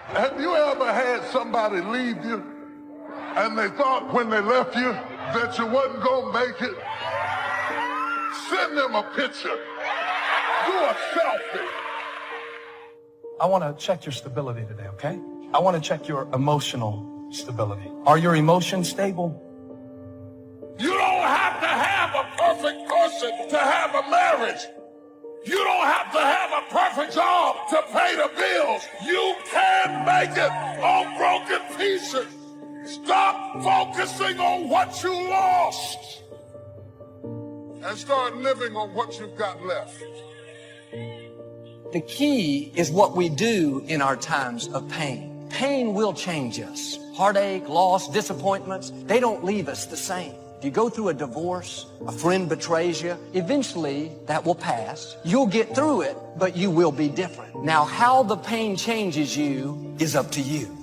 Have you ever had somebody leave you and they thought when they left you that you wasn't gonna make it? Send them a picture. Do a selfie. I want to check your stability today, okay? I want to check your emotional stability. Are your emotions stable? You don't have to have a perfect person to have a marriage. You don't have to have a perfect job to pay the bills. You can make it on broken pieces. Stop focusing on what you lost and start living on what you've got left. The key is what we do in our times of pain. Pain will change us. Heartache, loss, disappointments, they don't leave us the same. If you go through a divorce, a friend betrays you, eventually that will pass. You'll get through it, but you will be different. Now, how the pain changes you is up to you.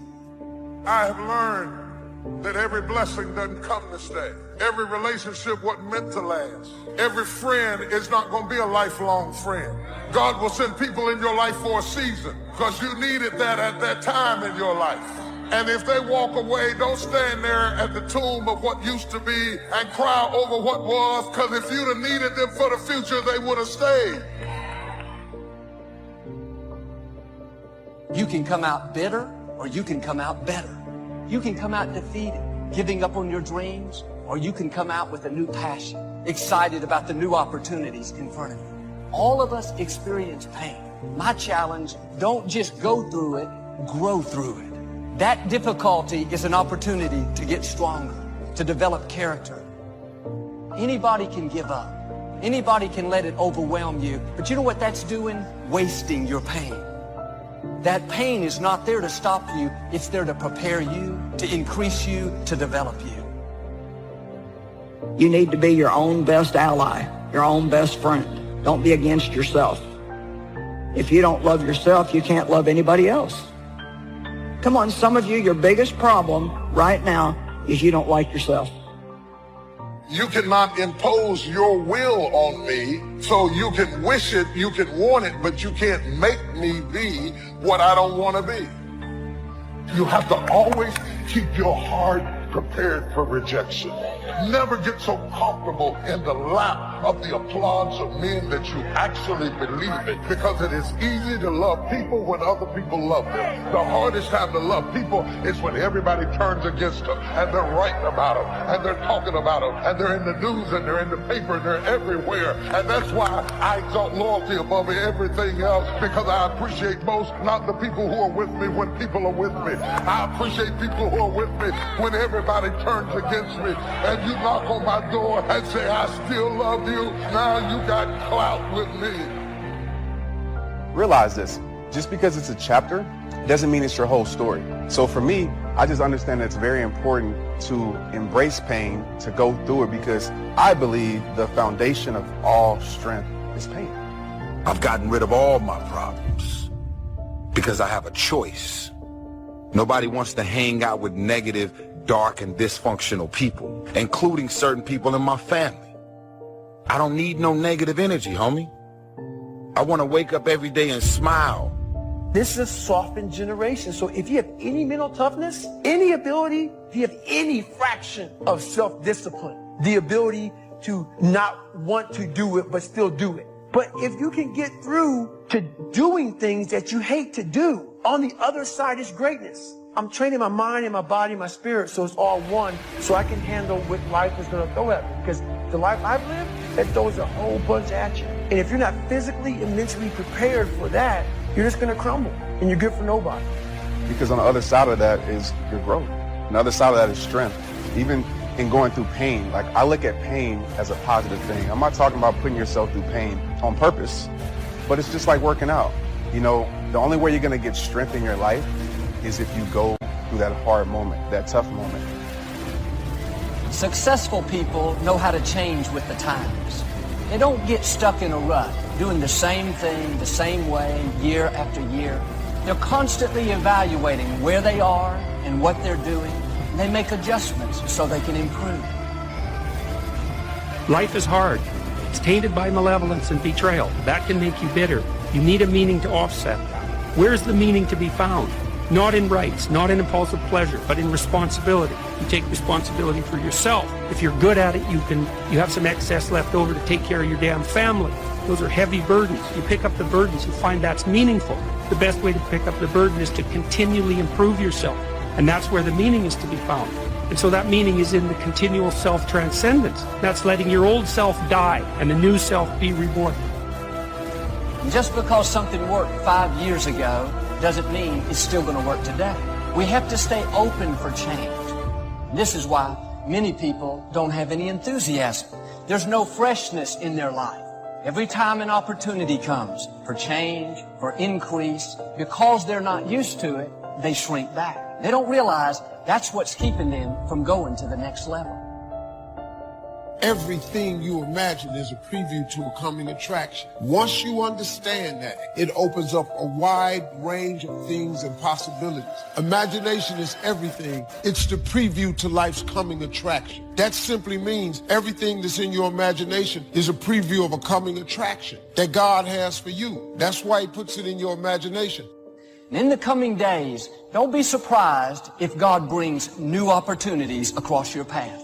I have learned that every blessing doesn't come to stay. Every relationship wasn't meant to last. Every friend is not going to be a lifelong friend. God will send people in your life for a season because you needed that at that time in your life. And if they walk away, don't stand there at the tomb of what used to be and cry over what was, because if you'd have needed them for the future, they would have stayed. You can come out bitter or you can come out better. You can come out defeated, giving up on your dreams, or you can come out with a new passion, excited about the new opportunities in front of you. All of us experience pain. My challenge, don't just go through it, grow through it. That difficulty is an opportunity to get stronger, to develop character. Anybody can give up. Anybody can let it overwhelm you. But you know what that's doing? Wasting your pain. That pain is not there to stop you. It's there to prepare you, to increase you, to develop you. You need to be your own best ally, your own best friend. Don't be against yourself. If you don't love yourself, you can't love anybody else. Come on, some of you, your biggest problem right now is you don't like yourself. You cannot impose your will on me, so you can wish it, you can want it, but you can't make me be what I don't want to be. You have to always keep your heart prepared for rejection. Never get so comfortable in the lap of the applause of men that you actually believe it, because it is easy to love people when other people love them. The hardest time to love people is when everybody turns against them and they're writing about them and they're talking about them and they're in the news and they're in the paper and they're everywhere. And that's why I exalt loyalty above everything else, because I appreciate most not the people who are with me when people are with me. I appreciate people who are with me when everybody turns against me. And you knock on my door and say, I still love you. Now you got clout with me. Realize this, just because it's a chapter doesn't mean it's your whole story. So for me, I just understand that it's very important to embrace pain, to go through it, because I believe the foundation of all strength is pain. I've gotten rid of all my problems because I have a choice. Nobody wants to hang out with negative, dark, and dysfunctional people, including certain people in my family. I don't need no negative energy, homie. I want to wake up every day and smile. This is a softened generation. So if you have any mental toughness, any ability, if you have any fraction of self-discipline, the ability to not want to do it but still do it. But if you can get through to doing things that you hate to do, on the other side is greatness. I'm training my mind and my body and my spirit so it's all one, so I can handle what life is going to throw at me. Because the life I've lived, it throws a whole bunch at you. And if you're not physically and mentally prepared for that, you're just going to crumble and you're good for nobody. Because on the other side of that is your growth. On the other side of that is strength. Even in going through pain, like I look at pain as a positive thing. I'm not talking about putting yourself through pain on purpose, but it's just like working out. You know, the only way you're going to get strength in your life is if you go through that hard moment, that tough moment. Successful people know how to change with the times. They don't get stuck in a rut, doing the same thing the same way year after year. They're constantly evaluating where they are and what they're doing. And they make adjustments so they can improve. Life is hard. It's tainted by malevolence and betrayal. That can make you bitter. You need a meaning to offset that. Where's the meaning to be found? Not in rights, not in impulsive pleasure, but in responsibility. You take responsibility for yourself. If you're good at it, you have some excess left over to take care of your damn family. Those are heavy burdens. You pick up the burdens, you find that's meaningful. The best way to pick up the burden is to continually improve yourself. And that's where the meaning is to be found. And so that meaning is in the continual self-transcendence. That's letting your old self die and the new self be reborn. Just because something worked 5 years ago doesn't mean it's still going to work today. We have to stay open for change. This is why many people don't have any enthusiasm. There's no freshness in their life. Every time an opportunity comes for change, for increase, because they're not used to it, they shrink back. They don't realize that's what's keeping them from going to the next level. Everything you imagine is a preview to a coming attraction. Once you understand that, it opens up a wide range of things and possibilities. Imagination is everything. It's the preview to life's coming attraction. That simply means everything that's in your imagination is a preview of a coming attraction that God has for you. That's why he puts it in your imagination. And in the coming days, don't be surprised if God brings new opportunities across your path.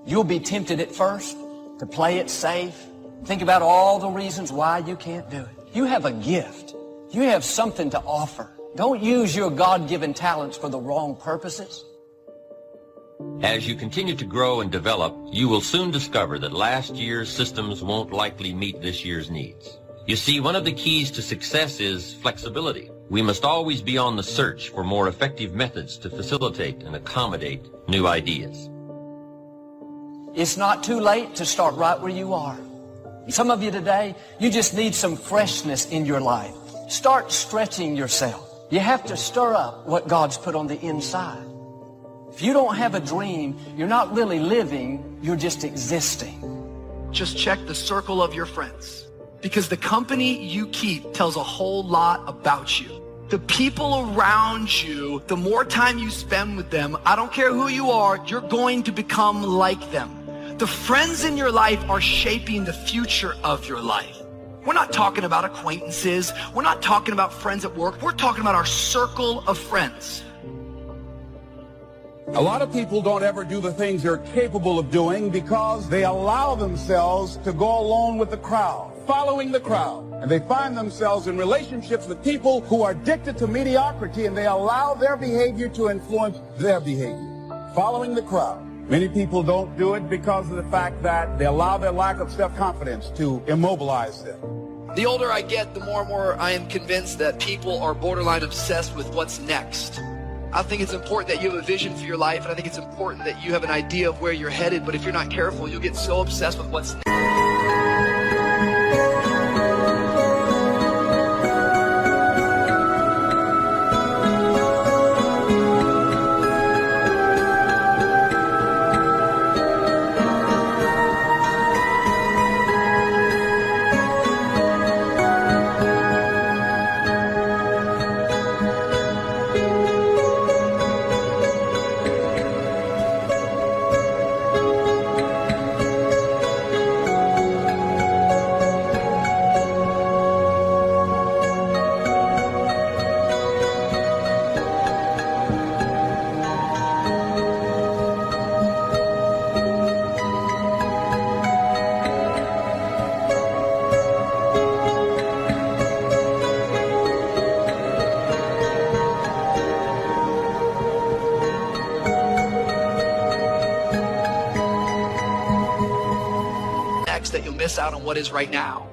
You'll be tempted at first to play it safe. Think about all the reasons why you can't do it. You have a gift. You have something to offer. Don't use your God-given talents for the wrong purposes. As you continue to grow and develop, you will soon discover that last year's systems won't likely meet this year's needs. You see, one of the keys to success is flexibility. We must always be on the search for more effective methods to facilitate and accommodate new ideas. It's not too late to start right where you are. Some of you today, you just need some freshness in your life. Start stretching yourself. You have to stir up what God's put on the inside. If you don't have a dream, you're not really living, you're just existing. Just check the circle of your friends, because the company you keep tells a whole lot about you. The people around you, the more time you spend with them, I don't care who you are, you're going to become like them. The friends in your life are shaping the future of your life. We're not talking about acquaintances. We're not talking about friends at work. We're talking about our circle of friends. A lot of people don't ever do the things they're capable of doing because they allow themselves to go along with the crowd, following the crowd. And they find themselves in relationships with people who are addicted to mediocrity, and they allow their behavior to influence their behavior, following the crowd. Many people don't do it because of the fact that they allow their lack of self-confidence to immobilize them. The older I get, the more and more I am convinced that people are borderline obsessed with what's next. I think it's important that you have a vision for your life, and I think it's important that you have an idea of where you're headed, but if you're not careful, you'll get so obsessed with what's next. That you'll miss out on what is right now.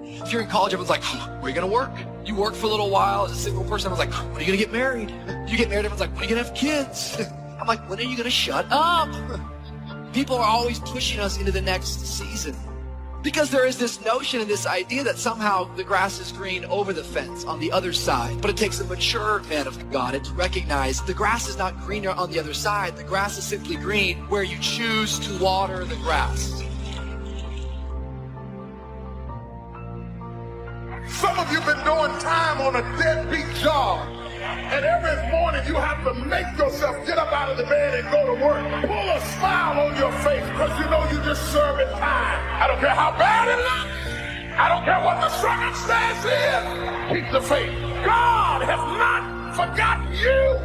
If you're in college, everyone's like, where are you going to work? You work for a little while as a single person. Everyone's like, when are you going to get married? You get married, everyone's like, when are you going to have kids? I'm like, when are you going to shut up? People are always pushing us into the next season because there is this notion and this idea that somehow the grass is green over the fence on the other side. But it takes a mature man of God to recognize the grass is not greener on the other side. The grass is simply green where you choose to water the grass. Some of you been doing time on a deadbeat job, and every morning you have to make yourself get up out of the bed and go to work. Pull a smile on your face because you know you just serving time. I don't care how bad it looks. I don't care what the circumstance is. Keep the faith. God has not forgot you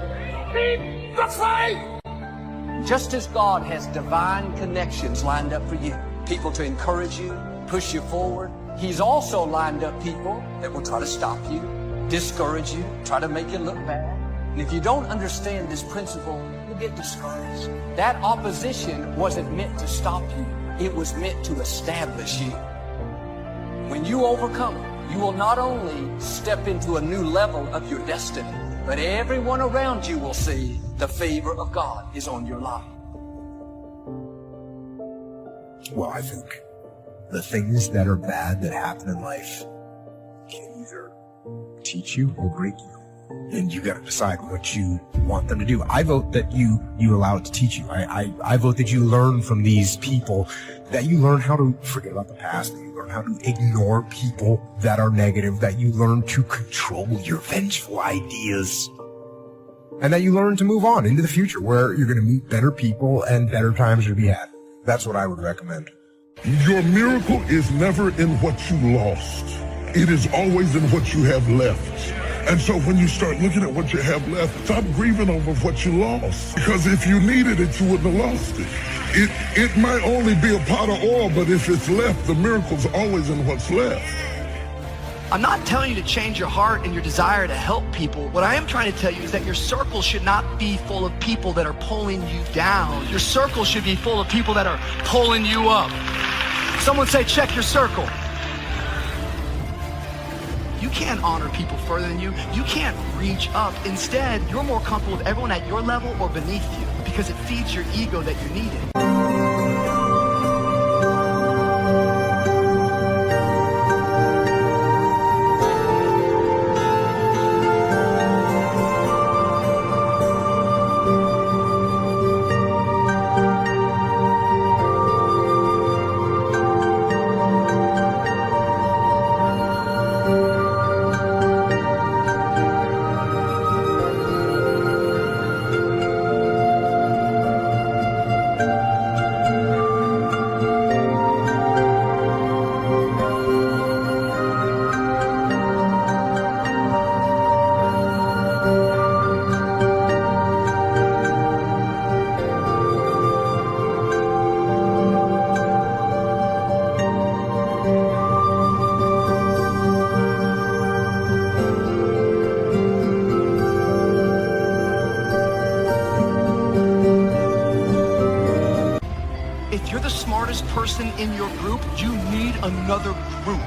need the faith. Just as God has divine connections lined up for you, people to encourage you, push you forward, He's also lined up people that will try to stop you, discourage you, try to make you look bad. And if you don't understand this principle, you'll get discouraged. That opposition wasn't meant to stop you. It was meant to establish you. When you overcome it, you will not only step into a new level of your destiny, but everyone around you will see the favor of God is on your life. Well, I think the things that are bad that happen in life can either teach you or break you. And you got to decide what you want them to do. I vote that you allow it to teach you. I vote that you learn from these people, that you learn how to forget about the past, that you learn how to ignore people that are negative, that you learn to control your vengeful ideas, and that you learn to move on into the future where you're going to meet better people and better times to be had. That's what I would recommend. Your miracle is never in what you lost. It is always in what you have left. And so when you start looking at what you have left, stop grieving over what you lost. Because if you needed it, you wouldn't have lost it. It might only be a pot of oil, but if it's left, the miracle's always in what's left. I'm not telling you to change your heart and your desire to help people. What I am trying to tell you is that your circle should not be full of people that are pulling you down. Your circle should be full of people that are pulling you up. Someone say, check your circle. You can't honor people further than you. You can't reach up. Instead, you're more comfortable with everyone at your level or beneath you because it feeds your ego that you're needed. Person in your group, you need another group.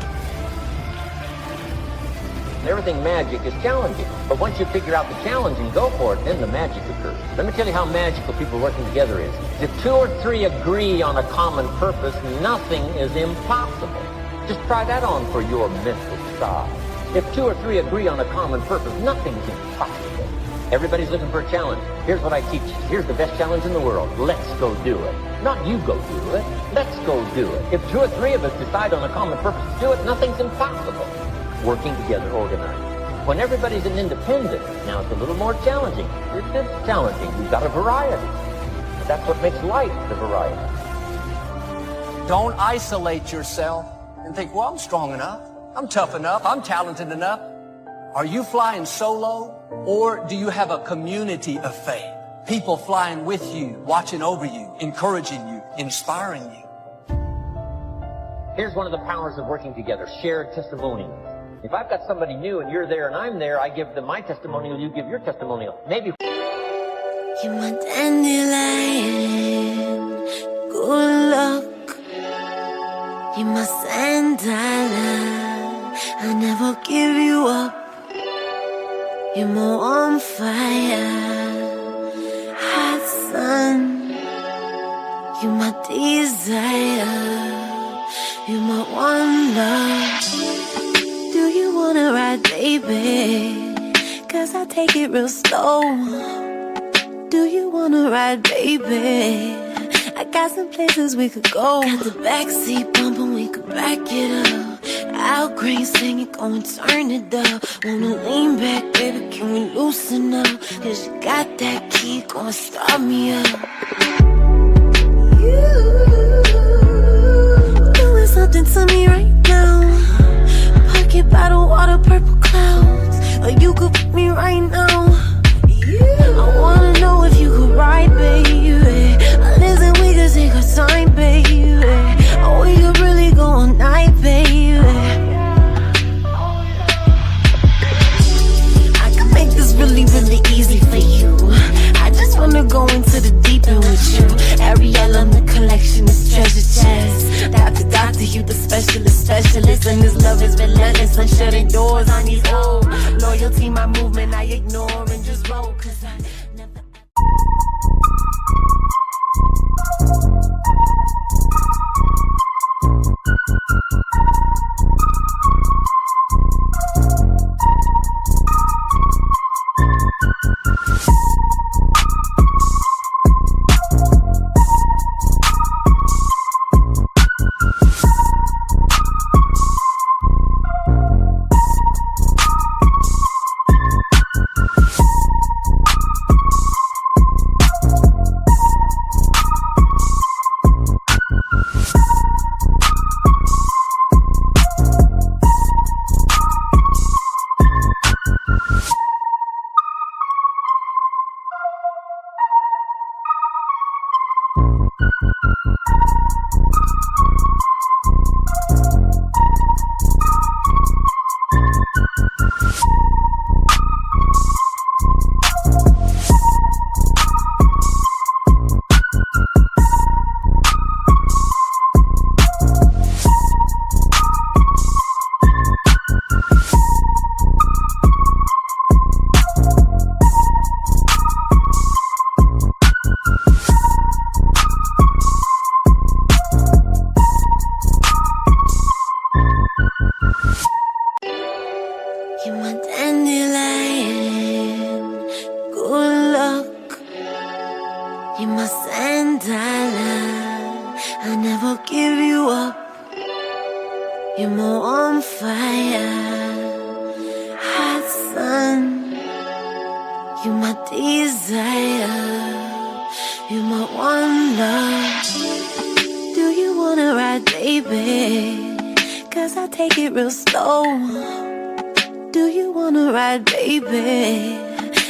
Everything magic is challenging, but once you figure out the challenge and go for it, then the magic occurs. Let me tell you how magical people working together is. If 2 or 3 agree on a common purpose, nothing is impossible. Just try that on for your mental side. If 2 or 3 agree on a common purpose, nothing's impossible. Everybody's looking for a challenge. Here's what I teach you. Here's the best challenge in the world. Let's go do it. Not you go do it. Let's go do it. If 2 or 3 of us decide on a common purpose to do it, nothing's impossible. Working together, organized. When everybody's an independent, now it's a little more challenging. It's challenging. We've got a variety. But that's what makes life the variety. Don't isolate yourself and think, well, I'm strong enough. I'm tough enough. I'm talented enough. Are you flying solo, or do you have a community of faith? People flying with you, watching over you, encouraging you, inspiring you. Here's one of the powers of working together, shared testimonials. If I've got somebody new and you're there and I'm there, I give them my testimonial, you give your testimonial. Maybe. You're my dandelion, good luck. You're my sandalwood, I never give you up. You're more on fire, hot sun. You're my desire, you're my one love. Do you wanna ride, baby? 'Cause I take it real slow. Do you wanna ride, baby? I got some places we could go. Got the backseat bumping, we could back it up. Al Green singing, go and turn it up. Wanna lean back, baby, can we loosen up? 'Cause you got that key, go and start me up. You doing something to me right now. Pocket bottle, water, purple clouds. or you could put me right now. I wanna know if you could ride, baby. Listen, we could take our time, baby. Or we could really go all night, baby. I can make this really, really easy for you. I just wanna go into the deep end with you. Ariel on the collection is treasure chest. Doctor, you the specialist. And this love is relentless. I'm shutting doors on these old. Loyalty, my movement, I ignore and just roll. Cause I never... You're my dandelion, good luck. You're my sandala, I'll never give you up. You're my on fire, hot sun. You're my desire, you're my one love. Do you wanna ride, baby? Cause I take it real slow. Do you wanna ride, baby?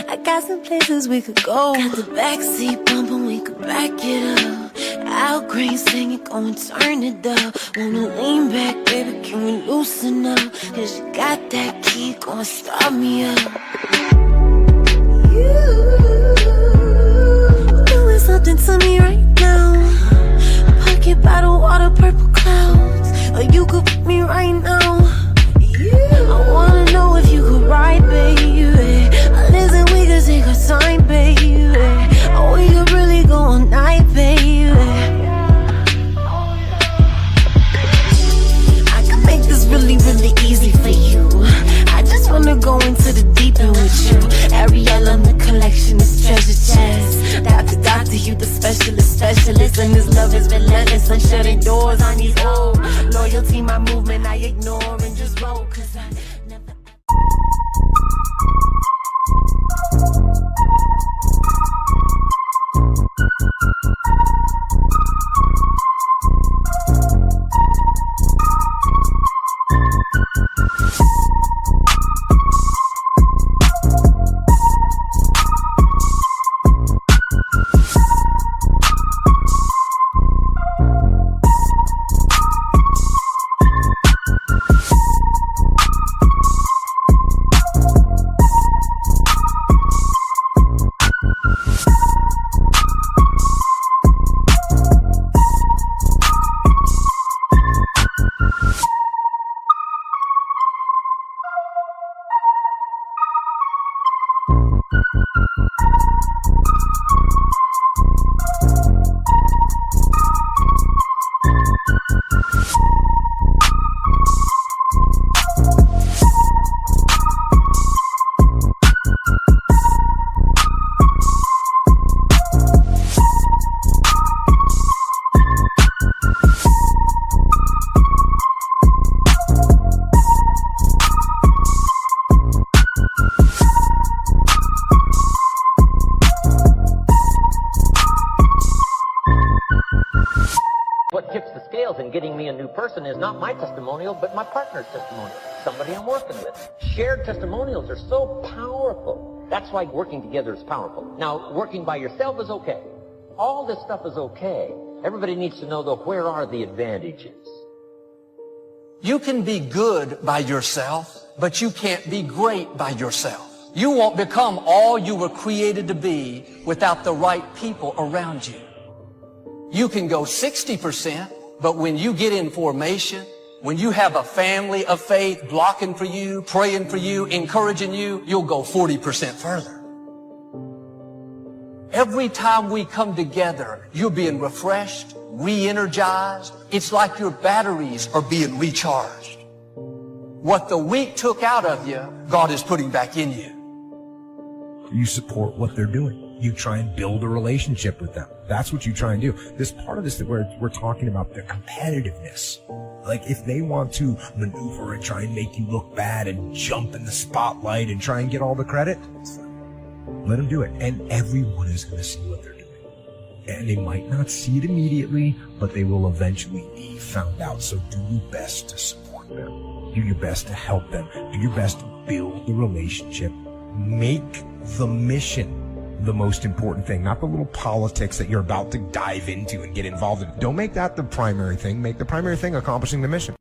I got some places we could go. Got the backseat bumping, we could back it up. Al Green singing, go and turn it up. Wanna lean back, baby, can we loosen up? Cause you got that key, go and start me up. You doing something to me right now. Pocket bottle, water, purple clouds. Or you could put me right now. I wanna know if you could ride, baby. Listen, we could take our time, baby. Or we could really go all night, baby. I can make this really, really easy for you. I just wanna go into the deep end with you. Ariel on the collection is treasure chest. Doctor, you the specialist. And this love is relentless. I'm shutting doors on these old. Loyalty, my movement, I ignore and just roll. Cause I never... getting me a new person is not my testimonial, but my partner's testimonial, somebody I'm working with. Shared testimonials are so powerful. That's why working together is powerful. Now, working by yourself is okay. All this stuff is okay. Everybody needs to know, though, where are the advantages? You can be good by yourself, but you can't be great by yourself. You won't become all you were created to be without the right people around you. You can go 60%, but when you get in formation, when you have a family of faith blocking for you, praying for you, encouraging you, you'll go 40% further. Every time we come together, you're being refreshed, re-energized. It's like your batteries are being recharged. What the week took out of you, God is putting back in you. You support what they're doing. You try and build a relationship with them. That's what you try and do. This part of this that we're talking about, the competitiveness. Like, if they want to maneuver and try and make you look bad and jump in the spotlight and try and get all the credit, let them do it. And everyone is going to see what they're doing. And they might not see it immediately, but they will eventually be found out. So do your best to support them. Do your best to help them. Do your best to build the relationship. Make the mission the most important thing, not the little politics that you're about to dive into and get involved in. Don't make that the primary thing. Make the primary thing accomplishing the mission.